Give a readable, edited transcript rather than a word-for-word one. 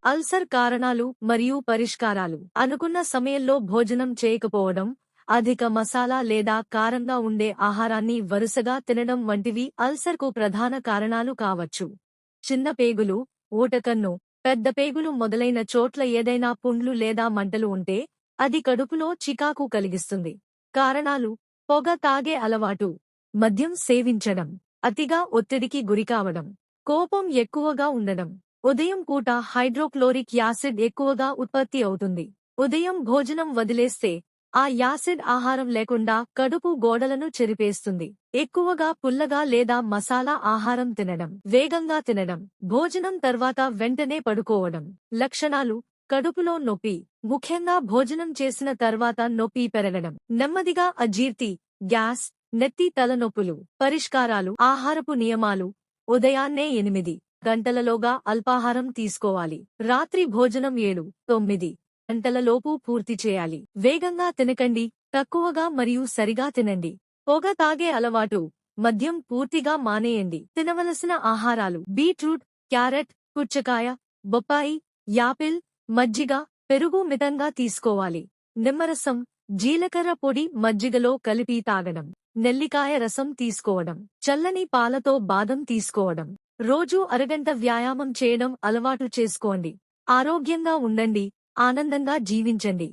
Ulcer కారణాలు మరియు పరిష్కారాలు. అనుకున్న సమయంలో భోజనం చేయకపోవడం, అధిక మసాలా లేదా కారంగా ఉండే ఆహారాన్ని వరుసగా తినడం వంటివి అల్సర్కు ప్రధాన కారణాలు కావచ్చు. చిన్న పేగులు, ఊటకన్ను, పెద్ద పేగులు మొదలైన చోట్ల ఏదైనా పుండ్లు లేదా మంటలు ఉంటే అది కడుపులో చికాకు కలిగిస్తుంది. కారణాలు: పొగ తాగే అలవాటు, మద్యం సేవించడం, అతిగా ఒత్తిడికి గురికావడం, కోపం ఎక్కువగా ఉండడం. ఉదయం పూట హైడ్రోక్లోరిక్ యాసిడ్ ఎక్కువగా ఉత్పత్తి అవుతుంది. ఉదయం భోజనం వదిలేస్తే ఆ యాసిడ్ ఆహారం లేకుండా కడుపు గోడలను చెరిపేస్తుంది. ఎక్కువగా పుల్లగా లేదా మసాలా ఆహారం తినడం, వేగంగా తినడం, భోజనం తర్వాత వెంటనే పడుకోవడం. లక్షణాలు: కడుపులో నొప్పి, ముఖ్యంగా భోజనం చేసిన తర్వాత నొప్పి పెరగడం, నెమ్మదిగా అజీర్తి, గ్యాస్, నెత్తి తలనొప్పులు. పరిష్కారాలు: ఆహారపు నియమాలు. ఉదయాన్నే 8 గంటలలోగా అల్పాహారం తీసుకోవాలి. రాత్రి భోజనం 7-9 గంటలలోపు పూర్తి చేయాలి. వేగంగా తినకండి, తక్కువగా మరియు సరిగా తినండి. పొగ తాగే అలవాటు, మద్యం పూర్తిగా మానేయండి. తినవలసిన ఆహారాలు: బీట్రూట్, క్యారెట్, పుచ్చకాయ, బొప్పాయి, యాపిల్, మజ్జిగ, పెరుగు మితంగా తీసుకోవాలి. నిమ్మరసం, జీలకర్ర పొడి మజ్జిగలో కలిపి తాగడం. నెల్లికాయ రసం తీసుకోవడం. చల్లని పాలతో బాదం తీసుకోవడం. రోజూ అరగంట వ్యాయామం చేయడం అలవాటు చేసుకోండి. ఆరోగ్యంగా ఉండండి, ఆనందంగా జీవించండి.